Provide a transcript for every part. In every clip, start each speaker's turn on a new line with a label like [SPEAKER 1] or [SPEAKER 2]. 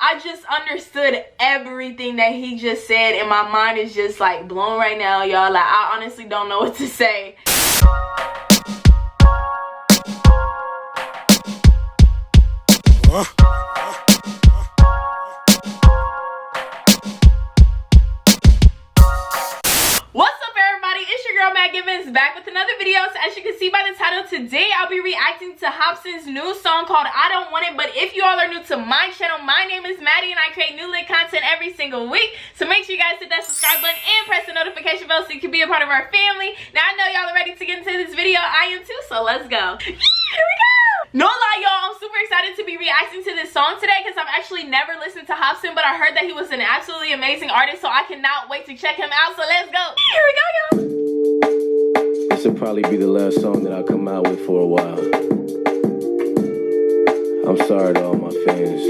[SPEAKER 1] I just understood everything that he just said, and my mind is just like blown right now, y'all. Like, I honestly don't know what to say. Back with another video. So as you can see by the title, today I'll be reacting to Hopsin's new song called I Don't Want It. But if you all are new to my channel, my name is Maddie and I create new lit content every single week. So make sure you guys hit that subscribe button and press the notification bell so you can be a part of our family. Now I know y'all are ready to get into this video. I am too, so let's go. Here we go. No lie, y'all, I'm super excited to be reacting to this song today because I've actually never listened to Hopsin, but I heard that he was an absolutely amazing artist, so I cannot wait to check him out. So let's go. Here we go, y'all.
[SPEAKER 2] This will probably be the last song that I'll come out with for a while. I'm sorry to all my fans.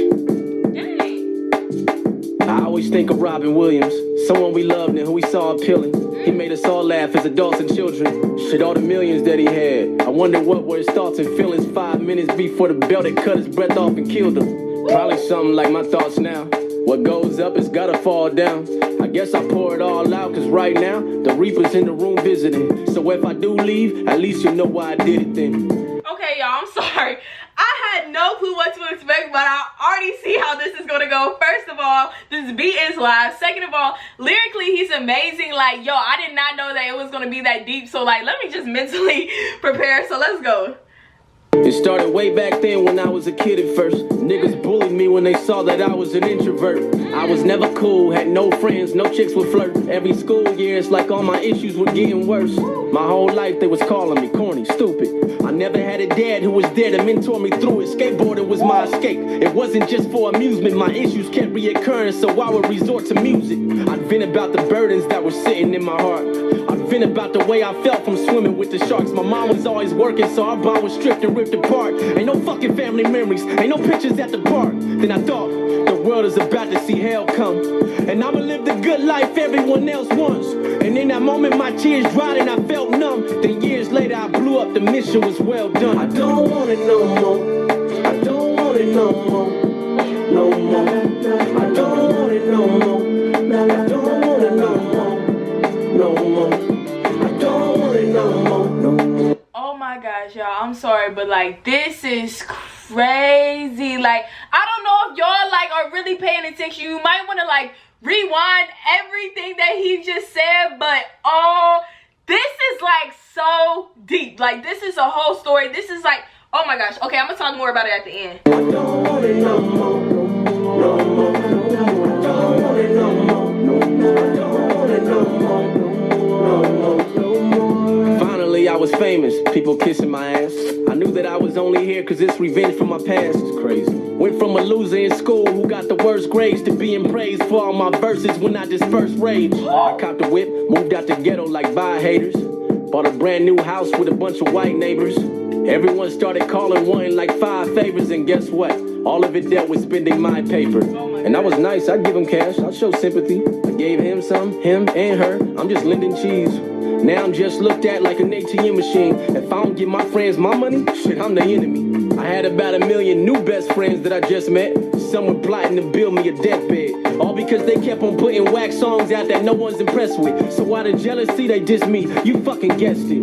[SPEAKER 2] I always think of Robin Williams, someone we loved and who we saw appealing. He made us all laugh as adults and children. Shit, all the millions that he had. I wonder what were his thoughts and feelings 5 minutes before the belt that cut his breath off and killed him. Probably something like my thoughts now. What goes up has gotta fall down. I guess I pour it all out, cause right now, the Reaper's in the room visiting. So if I do leave, at least you'll know why I did it then.
[SPEAKER 1] Okay, y'all, I'm sorry. I had no clue what to expect, but I already see how this is gonna go. First of all, this beat is live. Second of all, lyrically, he's amazing. Like, yo, I did not know that it was gonna be that deep. So, like, let me just mentally prepare. So let's go.
[SPEAKER 2] It started way back then when I was a kid at first. Niggas bullied me when they saw that I was an introvert. I was never cool, had no friends, no chicks would flirt. Every school year, it's like all my issues were getting worse. My whole life they was calling me corny, stupid. I never had a dad who was there to mentor me through it. Skateboarding was my escape. It wasn't just for amusement, my issues kept reoccurring, so I would resort to music. I'd vent about the burdens that were sitting in my heart. I'd vent about the way I felt from swimming with the sharks. My mom was always working, so our bond was stripped and ripped apart. Ain't no fucking family memories, ain't no pictures at the park. Then I thought, the world is about to see hell come, and I'ma live the good life everyone else wants. And in that moment my tears dried and I felt numb. Then years later I blew up, the mission was well done. I don't want it no more, I don't want it no more, no more. I don't want it no more, I don't want it no more, no more. I don't want it no more, no more.
[SPEAKER 1] Oh my gosh, y'all, I'm sorry, but like, this is crazy. Like, I don't know if y'all like are really paying attention. You might want to like rewind everything that he just said, but this is like so deep. Like, this is a whole story. This is like, oh my gosh. Okay, I'm gonna talk more about it at the end.
[SPEAKER 2] I don't want it no more, no more. I don't want it no more, no more. I don't want it no more, no more. Finally, I was famous. People kissing my ass. I knew that I was only here cause it's revenge for my past. It's crazy. Went from a loser in school who got the worst grades to being praised for all my verses when I dispersed rage. I copped a whip, moved out the ghetto like bye haters. Bought a brand new house with a bunch of white neighbors. Everyone started calling, wanting like 5 favors, and guess what? All of it dealt with spending my paper. And I was nice, I'd give him cash, I'd show sympathy. I gave him some, him and her, I'm just lending cheese. Now I'm just looked at like an ATM machine. If I don't give my friends my money, shit, I'm the enemy. I had about 1 million new best friends that I just met. Some were plotting to build me a deathbed. All because they kept on putting whack songs out that no one's impressed with. So out of jealousy, they dissed me. You fucking guessed it.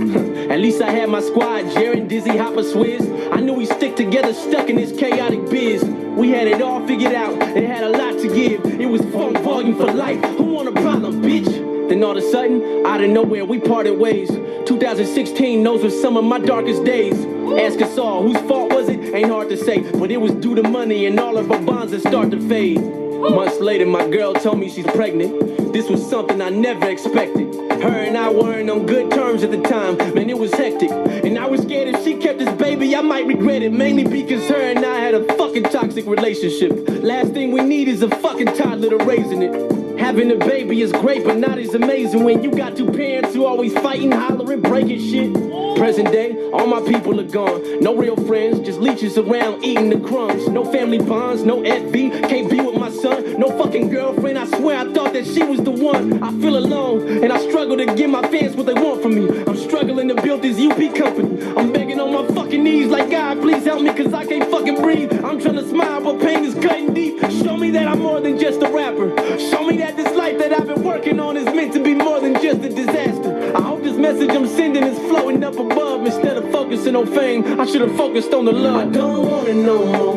[SPEAKER 2] At least I had my squad, Jaron, Dizzy, Hopper, Swizz. I knew we stick together, stuck in this chaotic biz. We had it all figured out, it had a lot to give. It was funk volume for life. Who want a problem, bitch? Then all of a sudden, out of nowhere, we parted ways. 2016, those were some of my darkest days. Ask us all, whose fault was it? Ain't hard to say, but it was due to money and all of our bonds that start to fade. Months later, my girl told me she's pregnant. This was something I never expected. Her and I weren't on good terms at the time, man, it was hectic. And I was scared if she kept this baby, I might regret it. Mainly because her and I had a fucking toxic relationship. Last thing we need is a fucking toddler to raising it. Having a baby is great, but not as amazing when you got 2 parents who always fighting, hollering, breaking shit. Present day, all my people are gone. No real friends, just leeches around eating the crumbs. No family bonds, no FV, can't be with my son. No fucking girlfriend, I swear I thought that she was the one. I feel alone, and I struggle to give my fans what they want from me. I'm struggling to build this UP company. I'm begging on my fucking knees like, God, please help me, cause I can't fucking breathe. I'm trying to smile, but pain is cutting deep. Show me that I'm more than just a rapper. Show me that this life that I've been working on is meant to be more than just a disaster. I hope this message I'm sending is floating up above. Instead of focusing on fame, I should have focused on the love. I don't want it no more.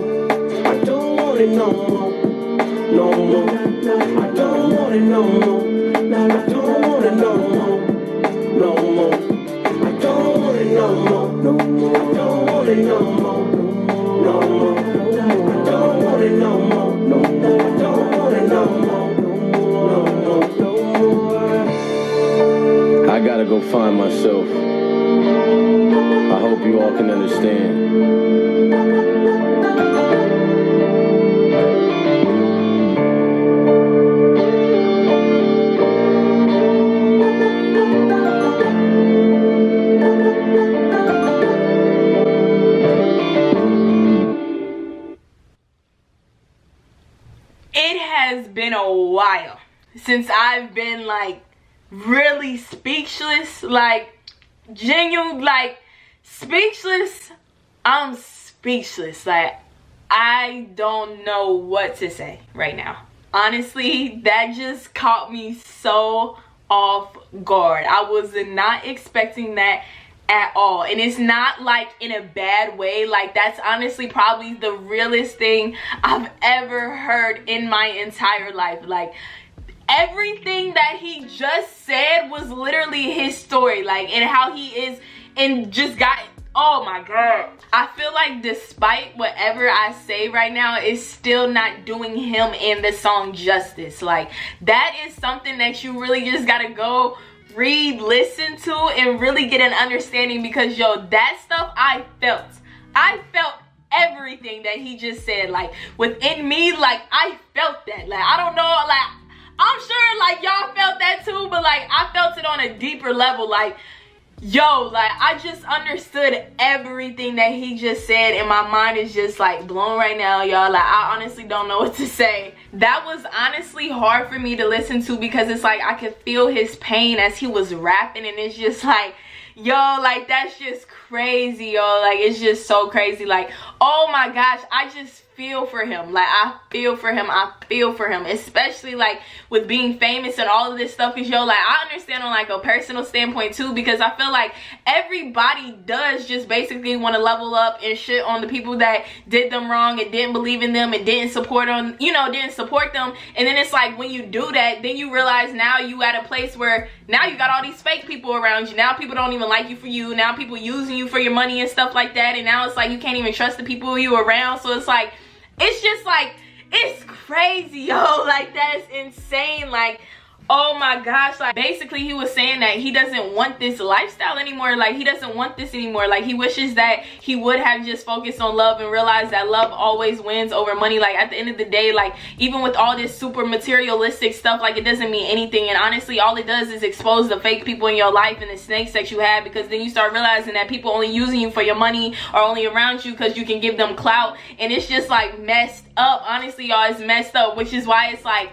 [SPEAKER 2] I don't want it no more. No more. I don't want it no more. I don't want it no more. No more. I don't want it no more. No more. I don't want it no more. No more. I don't want it no more. No more. I don't want it no more. No more. No more. I gotta go find myself. I hope you all can understand.
[SPEAKER 1] It has been a while since I've been like really speechless, like genuine, like speechless. I'm speechless. Like I don't know what to say right now. Honestly, that just caught me so off guard. I was not expecting that at all, and it's not like in a bad way. Like that's honestly probably the realest thing I've ever heard in my entire life. Like everything that he just said was literally his story, like, and how he is, and just got, oh my god. I feel like despite whatever I say right now, it's still not doing him and the song justice. Like that is something that you really just gotta go read, listen to, and really get an understanding, because yo, that stuff I felt everything that he just said, like within me. Like I felt that. Like I don't know, like I'm sure like y'all felt that too, but like I felt it on a deeper level. Like yo, like I just understood everything that he just said, and my mind is just like blown right now, y'all. Like I honestly don't know what to say. That was honestly hard for me to listen to, because it's like I could feel his pain as he was rapping, and it's just like, yo, like that's just crazy, yo. Like it's just so crazy. Like, oh my gosh, I just feel for him. Like I feel for him, especially like with being famous and all of this stuff. Is yo, like I understand on like a personal standpoint too, because I feel like everybody does just basically want to level up and shit on the people that did them wrong and didn't believe in them and didn't support them, you know, didn't support them. And then it's like when you do that, then you realize now you at a place where now you got all these fake people around you. Now people don't even like you for you. Now people using you for your money and stuff like that, and now it's like you can't even trust the people you around. So it's like, it's just like, it's crazy, yo. Like that's insane. Like oh my gosh. Like basically he was saying that he doesn't want this lifestyle anymore. Like he doesn't want this anymore. Like he wishes that he would have just focused on love and realized that love always wins over money. Like at the end of the day, like even with all this super materialistic stuff, like it doesn't mean anything. And honestly, all it does is expose the fake people in your life and the snakes that you have, because then you start realizing that people only using you for your money are only around you because you can give them clout. And it's just like messed up. Honestly, y'all, it's messed up, which is why it's like,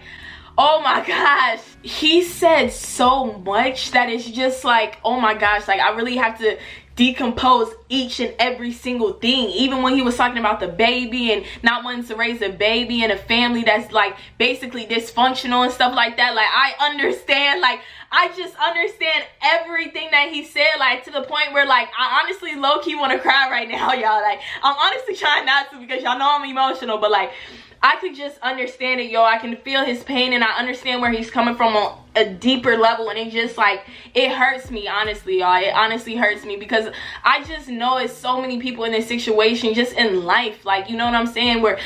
[SPEAKER 1] oh my gosh, he said so much that it's just like, oh my gosh, like I really have to decompose each and every single thing. Even when he was talking about the baby and not wanting to raise a baby in a family that's like basically dysfunctional and stuff like that, like I understand, like I just understand everything that he said, like to the point where like I honestly low-key want to cry right now, y'all. Like I'm honestly trying not to, because y'all know I'm emotional, but like I could just understand it, yo. I can feel his pain, and I understand where he's coming from on a deeper level, and it just like, it hurts me, honestly, y'all. It honestly hurts me, because I just know it's so many people in this situation just in life, like, you know what I'm saying, where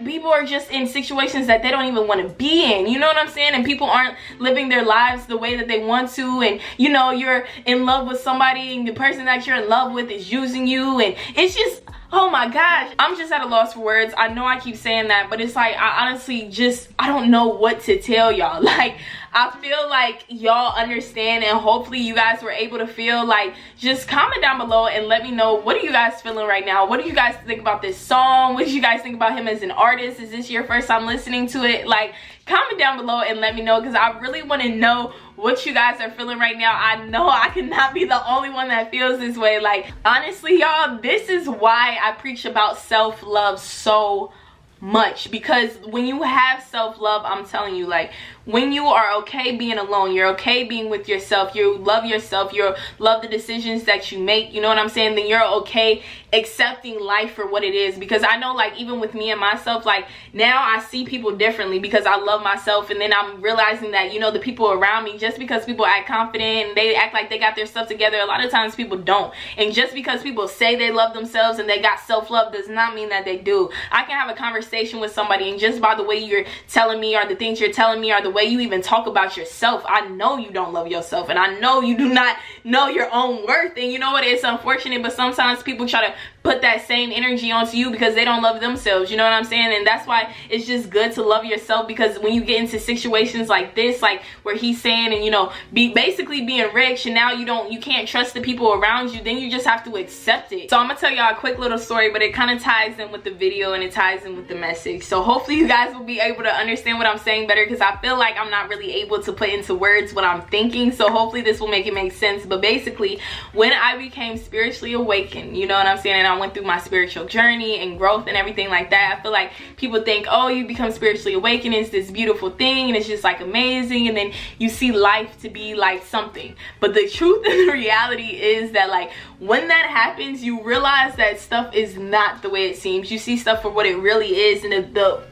[SPEAKER 1] people are just in situations that they don't even want to be in, you know what I'm saying, and people aren't living their lives the way that they want to, and you know, you're in love with somebody, and the person that you're in love with is using you, and it's just, oh my gosh, I'm just at a loss for words. I know I keep saying that, but it's like, I honestly just, I don't know what to tell y'all. Like, I feel like y'all understand, and hopefully you guys were able to feel. Like, just comment down below and let me know, what are you guys feeling right now? What do you guys think about this song? What do you guys think about him as an artist? Is this your first time listening to it? Like, comment down below and let me know, because I really want to know what you guys are feeling right now. I know I cannot be the only one that feels this way. Like, honestly, y'all, this is why I preach about self-love so much, because when you have self-love, I'm telling you, like, when you are okay being alone, you're okay being with yourself, you love yourself, you love the decisions that you make, you know what I'm saying, then you're okay accepting life for what it is. Because I know, like, even with me and myself, like, now I see people differently because I love myself, and then I'm realizing that, you know, the people around me, just because people act confident and they act like they got their stuff together, a lot of times people don't. And just because people say they love themselves and they got self-love does not mean that they do. I can have a conversation with somebody, and just by the way you're telling me, or the things you're telling me, or the way you even talk about yourself, I know you don't love yourself, and I know you do not know your own worth. And you know what, it's unfortunate, but sometimes people try to put that same energy onto you because they don't love themselves, you know what I'm saying? And that's why it's just good to love yourself, because when you get into situations like this, like where he's saying, and you know, basically being rich, and now you can't trust the people around you, then you just have to accept it. So I'm gonna tell y'all a quick little story, but it kind of ties in with the video and it ties in with the message. So hopefully you guys will be able to understand what I'm saying better, because I feel like I'm not really able to put into words what I'm thinking. So hopefully this will make it make sense. But basically, when I became spiritually awakened, you know what I'm saying, and I went through my spiritual journey and growth and everything like that, I feel like people think, oh, you become spiritually awakened, it's this beautiful thing and it's just like amazing, and then you see life to be like something. But the truth and the reality is that, like, when that happens, you realize that stuff is not the way it seems. You see stuff for what it really is, and the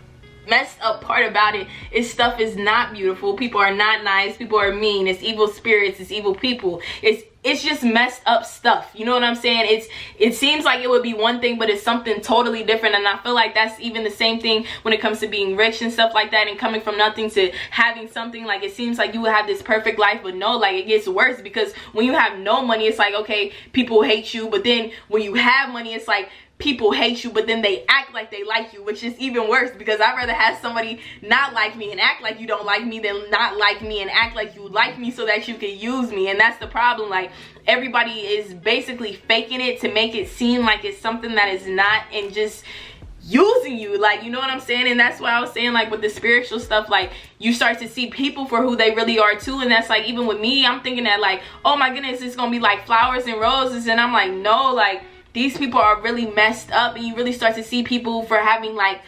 [SPEAKER 1] messed up part about it is stuff is not beautiful. People are not nice, people are mean, it's evil spirits, it's evil people, it's just messed up stuff, you know what I'm saying? It seems like it would be one thing, but it's something totally different. And I feel like that's even the same thing when it comes to being rich and stuff like that, and coming from nothing to having something. Like, it seems like you would have this perfect life, but no, like, it gets worse, because when you have no money, it's like, okay, people hate you, but then when you have money, it's like people hate you, but then they act like they like you, which is even worse, because I'd rather have somebody not like me and act like you don't like me than not like me and act like you like me so that you can use me. And that's the problem. Like, everybody is basically faking it to make it seem like it's something that is not, and just using you, like, you know what I'm saying? And that's why I was saying, like, with the spiritual stuff, like, you start to see people for who they really are too. And that's like, even with me, I'm thinking that, like, oh my goodness, it's gonna be like flowers and roses, and I'm like, no, like, these people are really messed up. And you really start to see people for having, like,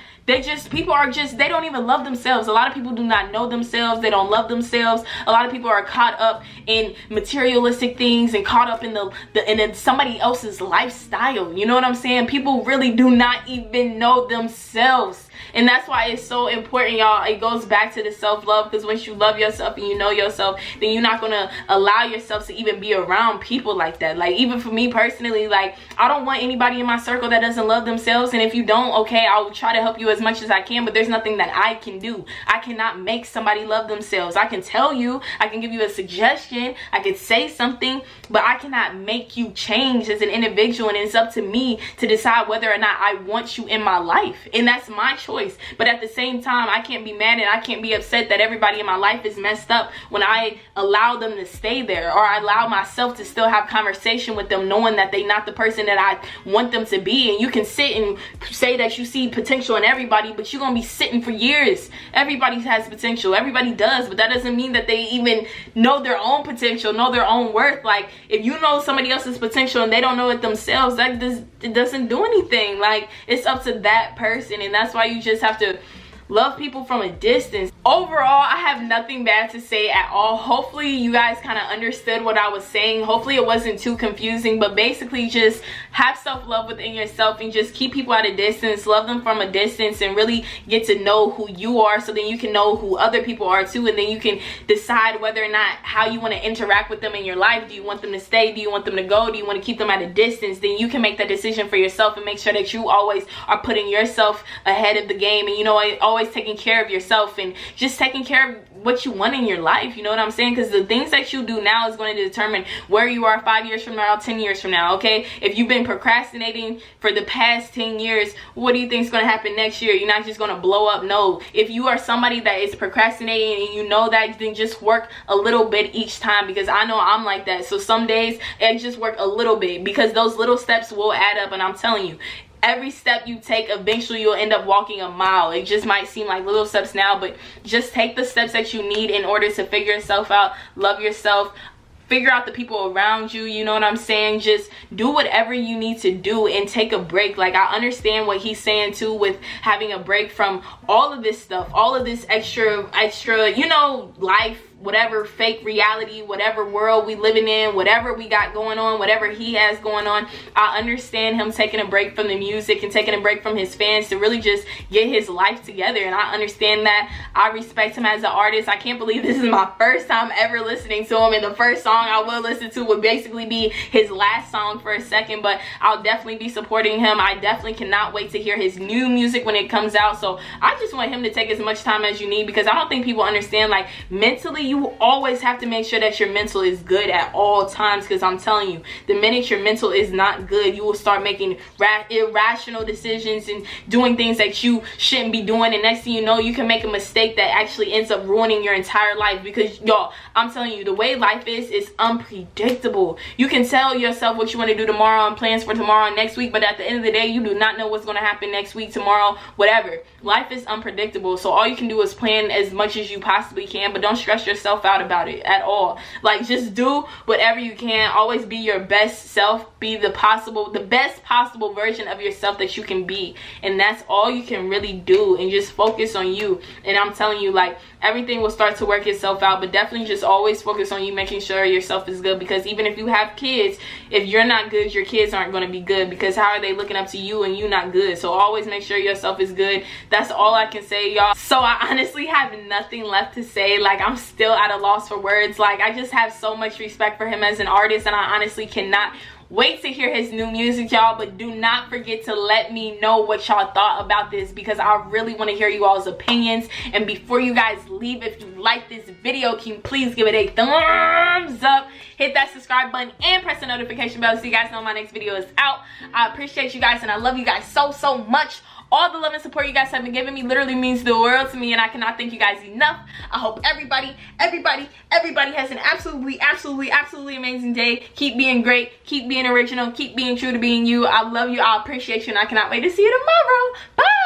[SPEAKER 1] people are just, they don't even love themselves. A lot of people do not know themselves. They don't love themselves. A lot of people are caught up in materialistic things and caught up in somebody else's lifestyle. You know what I'm saying? People really do not even know themselves. And that's why it's so important, y'all. It goes back to the self-love, because once you love yourself and you know yourself, then you're not gonna allow yourself to even be around people like that. Like, even for me personally, like, I don't want anybody in my circle that doesn't love themselves. And if you don't, okay, I'll try to help you as much as I can, but there's nothing that I can do. I cannot make somebody love themselves. I can tell you, I can give you a suggestion, I could say something, but I cannot make you change as an individual. And it's up to me to decide whether or not I want you in my life, and that's my choice. But at the same time, I can't be mad and I can't be upset that everybody in my life is messed up when I allow them to stay there, or I allow myself to still have conversation with them, knowing that they're not the person that I want them to be. And you can sit and say that you see potential in everybody, but you're gonna be sitting for years. Everybody has potential, everybody does, but that doesn't mean that they even know their own potential, know their own worth. Like, if you know somebody else's potential and they don't know it themselves, it doesn't do anything. Like, it's up to that person. And that's why you just have to love people from a distance. Overall, I have nothing bad to say at all. Hopefully you guys kind of understood what I was saying. Hopefully it wasn't too confusing, but basically just have self-love within yourself and just keep people at a distance, love them from a distance, and really get to know who you are, so then you can know who other people are too, and then you can decide whether or not how you want to interact with them in your life. Do you want them to stay? Do you want them to go? Do you want to keep them at a distance? Then you can make that decision for yourself and make sure that you always are putting yourself ahead of the game, and you know, always taking care of yourself and just taking care of what you want in your life. You know what I'm saying? Because the things that you do now is going to determine where you are 5 years from now, 10 years from now. Okay, if you've been procrastinating for the past 10 years, what do you think is going to happen next year? You're not just going to blow up. No, if you are somebody that is procrastinating and you know that, then just work a little bit each time, because I know I'm like that. So some days I just work a little bit, because those little steps will add up. And I'm telling you, every step you take, eventually you'll end up walking a mile. It just might seem like little steps now, but just take the steps that you need in order to figure yourself out, love yourself, figure out the people around you, you know what I'm saying? Just do whatever you need to do and take a break. Like, I understand what he's saying too with having a break from all of this stuff, all of this extra, you know, life, whatever fake reality, whatever world we living in, whatever we got going on, whatever he has going on. I understand him taking a break from the music and taking a break from his fans to really just get his life together, and I understand that. I respect him as an artist. I can't believe this is my first time ever listening to him, and the first song I will listen to would basically be his last song for a second, but I'll definitely be supporting him. I definitely cannot wait to hear his new music when it comes out. So I just want him to take as much time as you need, because I don't think people understand, like, mentally, you always have to make sure that your mental is good at all times, because I'm telling you, the minute your mental is not good, you will start making irrational decisions and doing things that you shouldn't be doing, and next thing you know, you can make a mistake that actually ends up ruining your entire life. Because y'all, I'm telling you, the way life is unpredictable. You can tell yourself what you want to do tomorrow and plans for tomorrow and next week, but at the end of the day, you do not know what's going to happen next week, tomorrow, whatever. Life is unpredictable, so all you can do is plan as much as you possibly can, but don't stress yourself out about it at all. Like, just do whatever you can. Always be your best self. Be the best possible version of yourself that you can be, and that's all you can really do, and just focus on you. And I'm telling you, like, everything will start to work itself out, but definitely just always focus on you, making sure yourself is good, because even if you have kids, if you're not good, your kids aren't going to be good, because how are they looking up to you and you not good? So always make sure yourself is good. That's all I can say, y'all. So I honestly have nothing left to say. Like, I'm still at a loss for words. Like, I just have so much respect for him as an artist, and I honestly cannot wait to hear his new music, y'all. But do not forget to let me know what y'all thought about this, because I really want to hear you all's opinions. And before you guys leave, if you like this video, can you please give it a thumbs up, hit that subscribe button, and press the notification bell so you guys know my next video is out. I appreciate you guys, and I love you guys so much. All the love and support you guys have been giving me literally means the world to me, and I cannot thank you guys enough. I hope everybody has an absolutely amazing day. Keep being great, keep being original, keep being true to being you. I love you, I appreciate you, and I cannot wait to see you tomorrow. Bye.